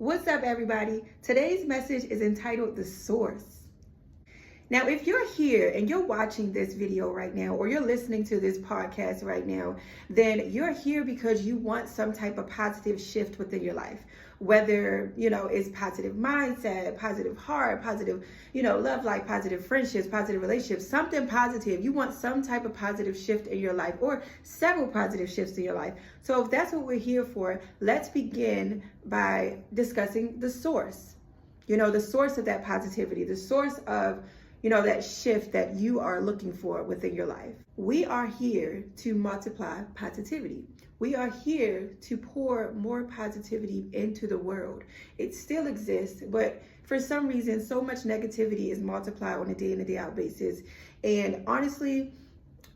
What's up, everybody? Today's message is entitled The Source. Now, if you're here and you're watching this video right now, or you're listening to this podcast right now, then you're here because you want some type of positive shift within your life. Whether, it's positive mindset, positive heart, positive, love life, positive friendships, positive relationships, something positive. You want some type of positive shift in your life or several positive shifts in your life. So if that's what we're here for, let's begin by discussing the source. The source of that positivity, the source of that shift that you are looking for within your life. We are here to multiply positivity. We are here to pour more positivity into the world. It still exists, but for some reason, so much negativity is multiplied on a day in and day out basis. And honestly,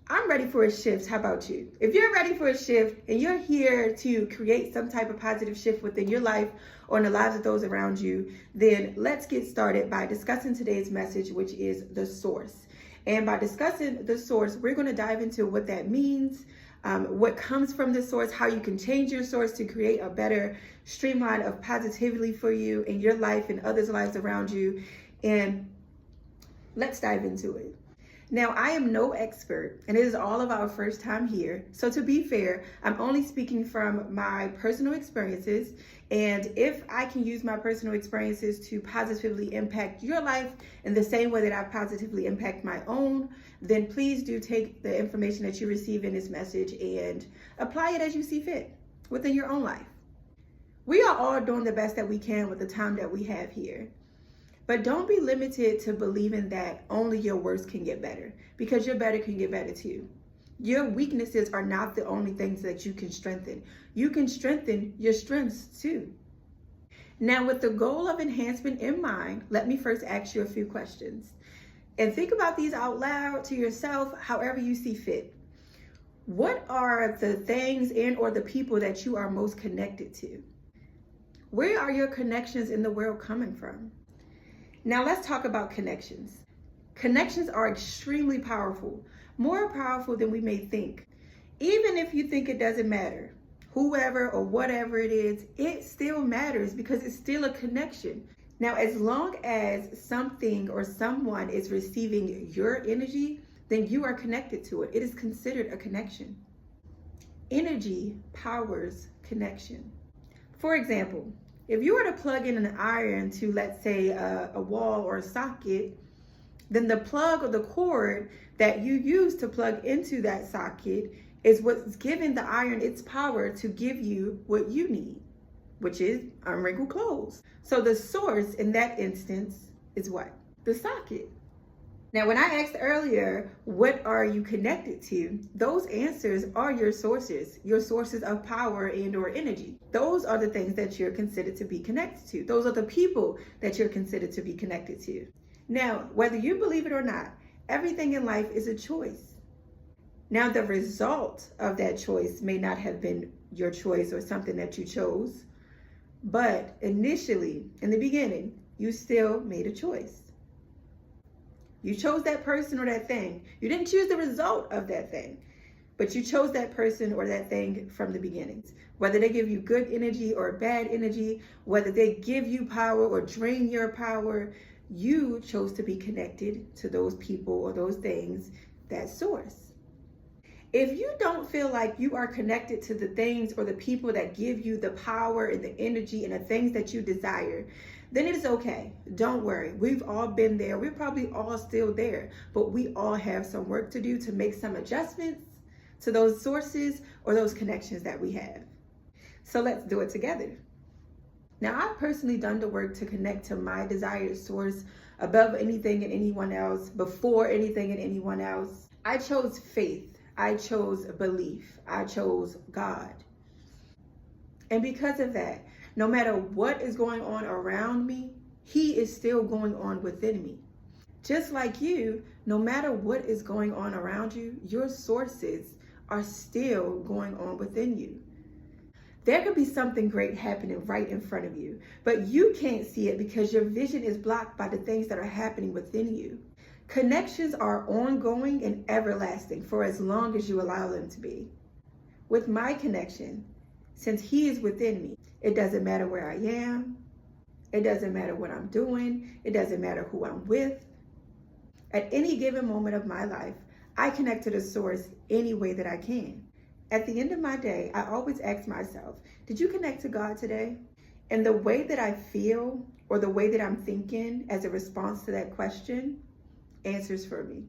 I'm ready for a shift. How about you? If you're ready for a shift and you're here to create some type of positive shift within your life or in the lives of those around you, then let's get started by discussing today's message, which is the source. And by discussing the source, we're going to dive into what that means, what comes from the source, how you can change your source to create a better streamline of positivity for you in your life and others' lives around you. And let's dive into it. Now, I am no expert, and it is all of our first time here. So to be fair, I'm only speaking from my personal experiences. And if I can use my personal experiences to positively impact your life in the same way that I positively impact my own, then please do take the information that you receive in this message and apply it as you see fit within your own life. We are all doing the best that we can with the time that we have here. But don't be limited to believing that only your worst can get better, because your better can get better too. Your weaknesses are not the only things that you can strengthen. You can strengthen your strengths too. Now, with the goal of enhancement in mind, let me first ask you a few questions. And think about these out loud to yourself, however you see fit. What are the things and or the people that you are most connected to? Where are your connections in the world coming from? Now let's talk about connections. Connections are extremely powerful, more powerful than we may think. Even if you think it doesn't matter, whoever or whatever it is, it still matters because it's still a connection. Now, as long as something or someone is receiving your energy, then you are connected to it. It is considered a connection. Energy powers connection. For example, if you were to plug in an iron to, let's say, a wall or a socket, then the plug or the cord that you use to plug into that socket is what's giving the iron its power to give you what you need, which is unwrinkled clothes. So the source in that instance is what? The socket. Now, when I asked earlier, what are you connected to? Those answers are your sources of power and or energy. Those are the things that you're considered to be connected to. Those are the people that you're considered to be connected to. Now, whether you believe it or not, everything in life is a choice. Now, the result of that choice may not have been your choice or something that you chose, but initially, in the beginning, you still made a choice. You chose that person or that thing. You didn't choose the result of that thing, but you chose that person or that thing from the beginnings. Whether they give you good energy or bad energy, whether they give you power or drain your power, you chose to be connected to those people or those things, that source. If you don't feel like you are connected to the things or the people that give you the power and the energy and the things that you desire, then it is okay. Don't worry. We've all been there. We're probably all still there, but we all have some work to do to make some adjustments to those sources or those connections that we have. So let's do it together. Now, I've personally done the work to connect to my desired source above anything and anyone else, before anything and anyone else. I chose faith. I chose belief. I chose God. And because of that, no matter what is going on around me, He is still going on within me. Just like you, no matter what is going on around you, your sources are still going on within you. There could be something great happening right in front of you, but you can't see it because your vision is blocked by the things that are happening within you. Connections are ongoing and everlasting for as long as you allow them to be. With my connection, since He is within me, it doesn't matter where I am, It doesn't matter what I'm doing. It doesn't matter who I'm with. At any given moment of my life, I connect to the source any way that I can. At the end of my day, I always ask myself, did you connect to God today? And the way that I feel or the way that I'm thinking as a response to that question answers for me.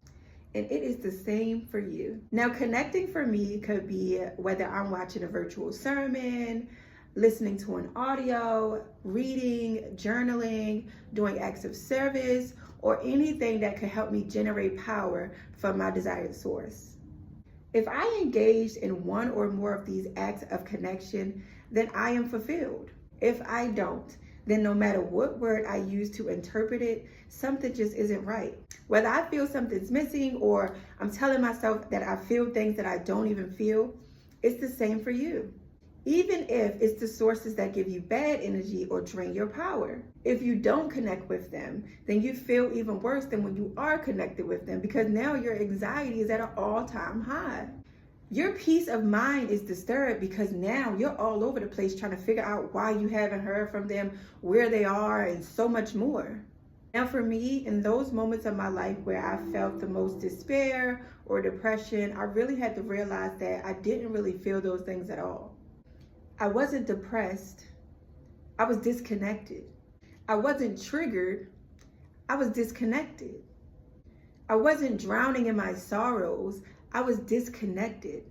And it is the same for you. Now, connecting for me could be whether I'm watching a virtual sermon, listening to an audio, reading, journaling, doing acts of service, or anything that could help me generate power from my desired source. If I engaged in one or more of these acts of connection, then I am fulfilled. If I don't, then no matter what word I use to interpret it, something just isn't right. Whether I feel something's missing or I'm telling myself that I feel things that I don't even feel, it's the same for you. Even if it's the sources that give you bad energy or drain your power. If you don't connect with them, then you feel even worse than when you are connected with them, because now your anxiety is at an all-time high. Your peace of mind is disturbed because now you're all over the place trying to figure out why you haven't heard from them, where they are, and so much more. Now for me, in those moments of my life where I felt the most despair or depression, I really had to realize that I didn't really feel those things at all. I wasn't depressed. I was disconnected. I wasn't triggered. I was disconnected. I wasn't drowning in my sorrows. I was disconnected.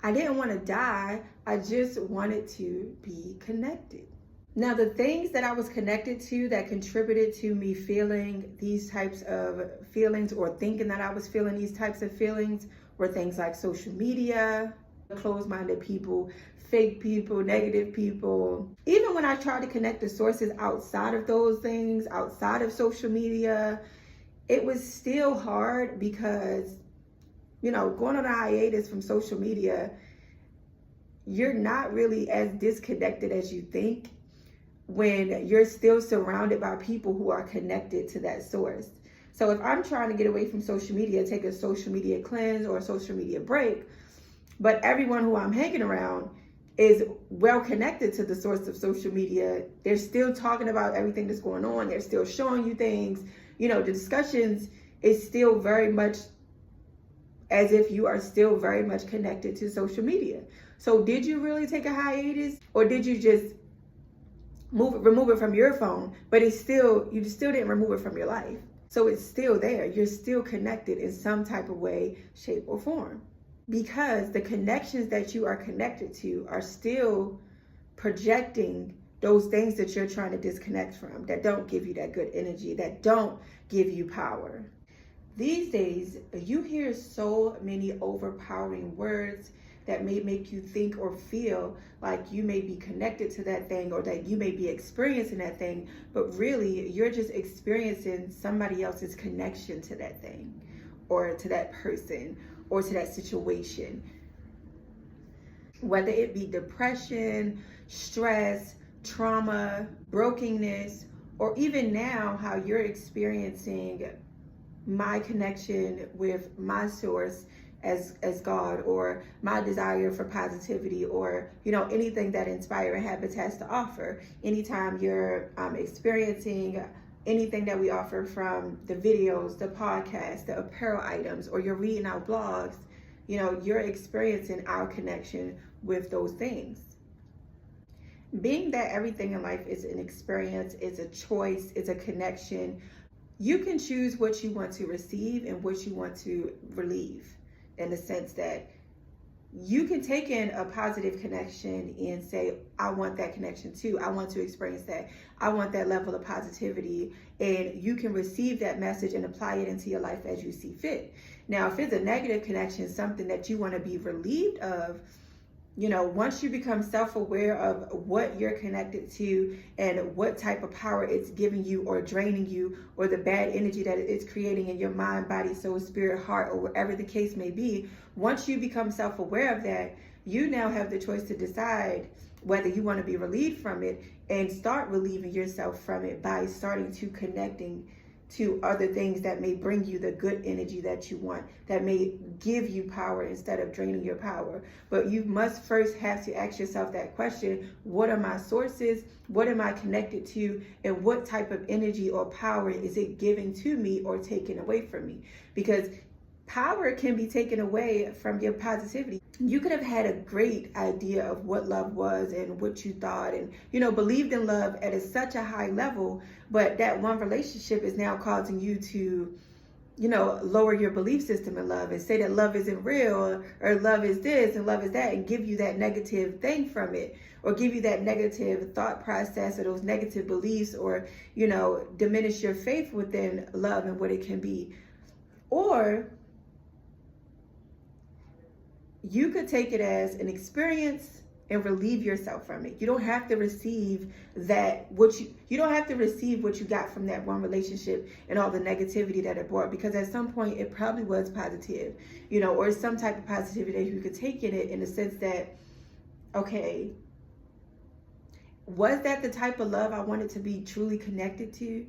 I didn't want to die. I just wanted to be connected. Now, the things that I was connected to that contributed to me feeling these types of feelings or thinking that I was feeling these types of feelings were things like social media, closed-minded people, fake people, negative people. Even when I tried to connect the sources outside of those things, outside of social media, it was still hard because, going on a hiatus from social media, you're not really as disconnected as you think when you're still surrounded by people who are connected to that source. So if I'm trying to get away from social media, take a social media cleanse or a social media break, but everyone who I'm hanging around is well connected to the source of social media, they're still talking about everything that's going on, they're still showing you things, the discussions is still very much as if you are still very much connected to social media. So did you really take a hiatus, or did you just remove it from your phone, but you still didn't remove it from your life? So it's still there. You're still connected in some type of way, shape, or form, because the connections that you are connected to are still projecting those things that you're trying to disconnect from, that don't give you that good energy, that don't give you power. These days, you hear so many overpowering words that may make you think or feel like you may be connected to that thing, or that you may be experiencing that thing, but really you're just experiencing somebody else's connection to that thing, or to that person, or to that situation. Whether it be depression, stress, trauma, brokenness, or even now how you're experiencing my connection with my source as God, or my desire for positivity, or anything that Inspire Habits has to offer. Anytime you're experiencing anything that we offer, from the videos, the podcasts, the apparel items, or you're reading our blogs, you're experiencing our connection with those things. Being that everything in life is an experience, it's a choice, it's a connection, you can choose what you want to receive and what you want to relieve, in the sense that you can take in a positive connection and say, I want that connection too. I want to experience that. I want that level of positivity. And you can receive that message and apply it into your life as you see fit. Now, if it's a negative connection, something that you want to be relieved of, once you become self-aware of what you're connected to and what type of power it's giving you or draining you, or the bad energy that it's creating in your mind, body, soul, spirit, heart, or wherever the case may be, once you become self-aware of that, you now have the choice to decide whether you want to be relieved from it, and start relieving yourself from it by starting to connecting to other things that may bring you the good energy that you want, that may give you power instead of draining your power. But you must first have to ask yourself that question: what are my sources? What am I connected to, and what type of energy or power is it giving to me or taking away from me? Because power can be taken away from your positivity. You could have had a great idea of what love was and what you thought, and believed in love at such a high level, but that one relationship is now causing you to lower your belief system in love and say that love isn't real, or love is this and love is that, and give you that negative thing from it, or give you that negative thought process or those negative beliefs, or diminish your faith within love and what it can be. Or you could take it as an experience and relieve yourself from it. You don't have to receive you don't have to receive what you got from that one relationship and all the negativity that it brought, because at some point it probably was positive, or some type of positivity that you could take in it, in the sense that, okay, was that the type of love I wanted to be truly connected to?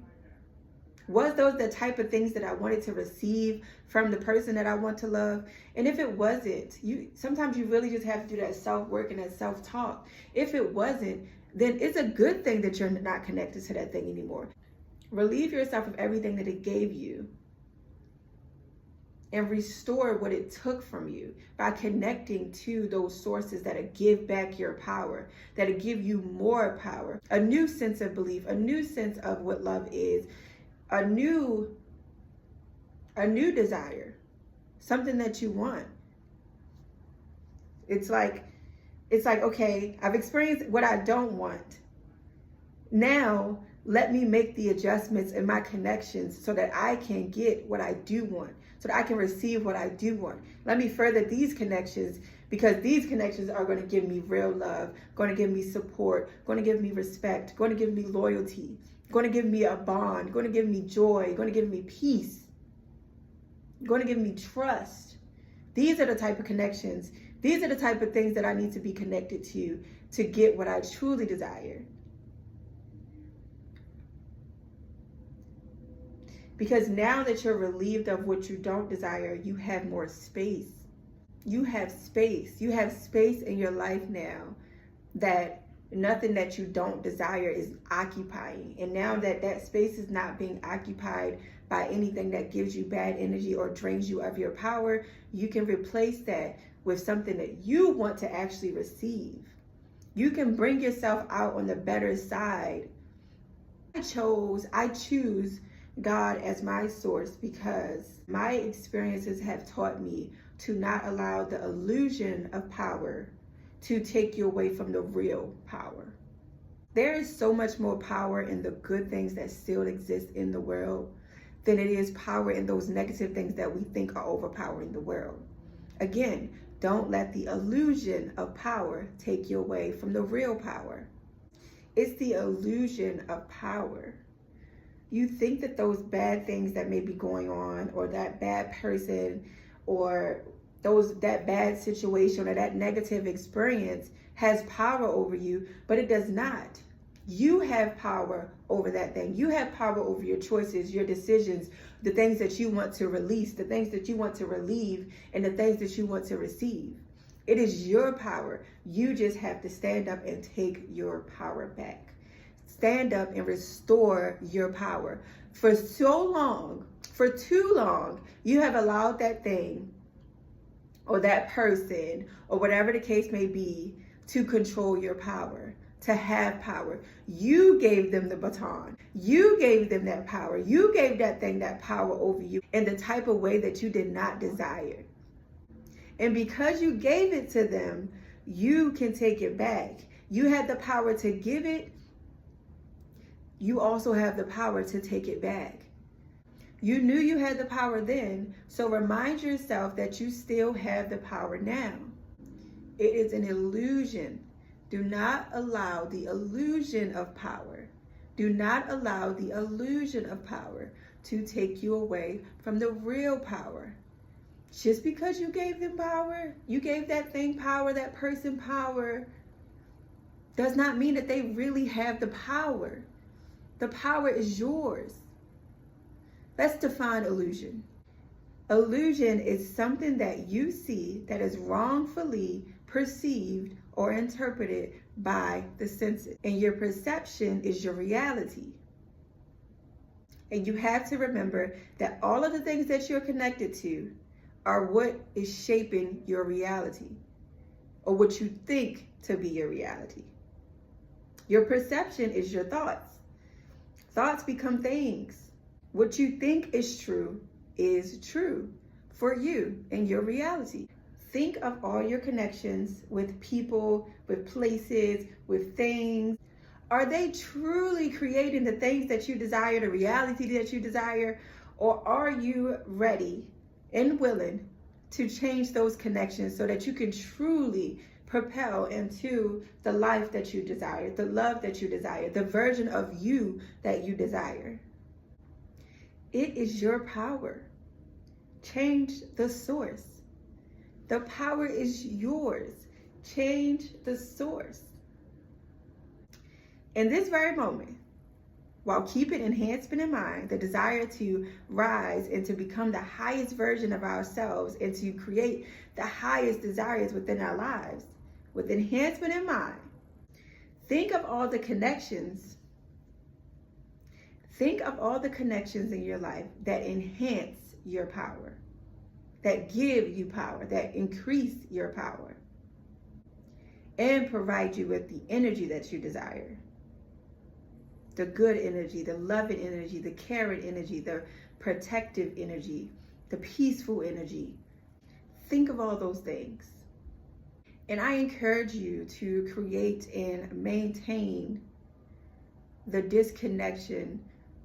Was those the type of things that I wanted to receive from the person that I want to love? And if it wasn't, sometimes you really just have to do that self-work and that self-talk. If it wasn't, then it's a good thing that you're not connected to that thing anymore. Relieve yourself of everything that it gave you and restore what it took from you by connecting to those sources that give back your power, that give you more power, a new sense of belief, a new sense of what love is, a new desire, something that you want. It's like, okay, I've experienced what I don't want. Now, let me make the adjustments in my connections so that I can get what I do want, so that I can receive what I do want. Let me further these connections, because these connections are going to give me real love, going to give me support, going to give me respect, going to give me loyalty, going to give me a bond, going to give me joy, going to give me peace, going to give me trust. These are the type of connections. These are the type of things that I need to be connected to get what I truly desire. Because now that you're relieved of what you don't desire, you have more space. You have space. You have space in your life now that nothing that you don't desire is occupying. And now that that space is not being occupied by anything that gives you bad energy or drains you of your power, you can replace that with something that you want to actually receive. You can bring yourself out on the better side. I choose God as my source because my experiences have taught me to not allow the illusion of power to take you away from the real power. There is so much more power in the good things that still exist in the world than it is power in those negative things that we think are overpowering the world. Again, don't let the illusion of power take you away from the real power. It's the illusion of power. You think that those bad things that may be going on, or that bad person, or that bad situation, or that negative experience has power over you, but it does not. You have power over that thing. You have power over your choices, your decisions, the things that you want to release, the things that you want to relieve, and the things that you want to receive. It is your power. You just have to stand up and take your power back. Stand up and restore your power. For too long, you have allowed that thing or that person or whatever the case may be to control your power, to have power. You gave them the baton. You gave them that power. You gave that thing that power over you in the type of way that you did not desire. And because you gave it to them, you can take it back. You had the power to give it. You also have the power to take it back. You knew you had the power then, so remind yourself that you still have the power now. It is an illusion. Do not allow the illusion of power. Do not allow the illusion of power to take you away from the real power. Just because you gave them power, you gave that thing power, that person power, does not mean that they really have the power. The power is yours. Let's define illusion. Illusion is something that you see that is wrongfully perceived or interpreted by the senses, and your perception is your reality. And you have to remember that all of the things that you're connected to are what is shaping your reality, or what you think to be your reality. Your perception is your thoughts. Thoughts become things. What you think is true for you and your reality. Think of all your connections with people, with places, with things. Are they truly creating the things that you desire, the reality that you desire? Or are you ready and willing to change those connections so that you can truly propel into the life that you desire, the love that you desire, the version of you that you desire? It is your power. Change the source. The power is yours. Change the source. In this very moment, while keeping enhancement in mind, the desire to rise and to become the highest version of ourselves and to create the highest desires within our lives, with enhancement in mind, think of all the connections. Think of all the connections in your life that enhance your power, that give you power, that increase your power, and provide you with the energy that you desire. The good energy, the loving energy, the caring energy, the protective energy, the peaceful energy. Think of all those things. And I encourage you to create and maintain the disconnection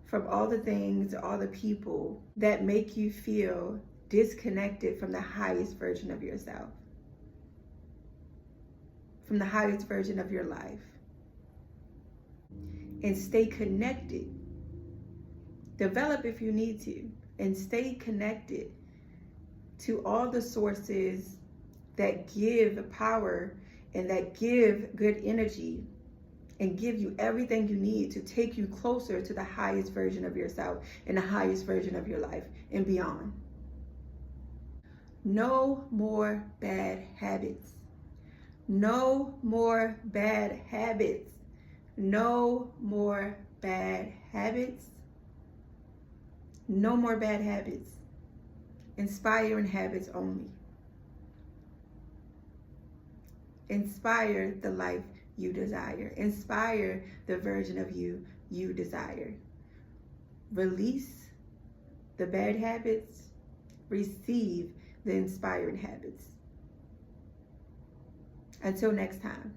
from all the things, all the people that make you feel disconnected from the highest version of yourself, from the highest version of your life. And stay connected. Develop if you need to, and stay connected to all the sources that give power and that give good energy and give you everything you need to take you closer to the highest version of yourself and the highest version of your life and beyond. No more bad habits. No more bad habits. No more bad habits. No more bad habits. Inspiring habits only. Inspire the life you desire. Inspire the version of you you desire. Release the bad habits. Receive the inspiring habits. Until next time.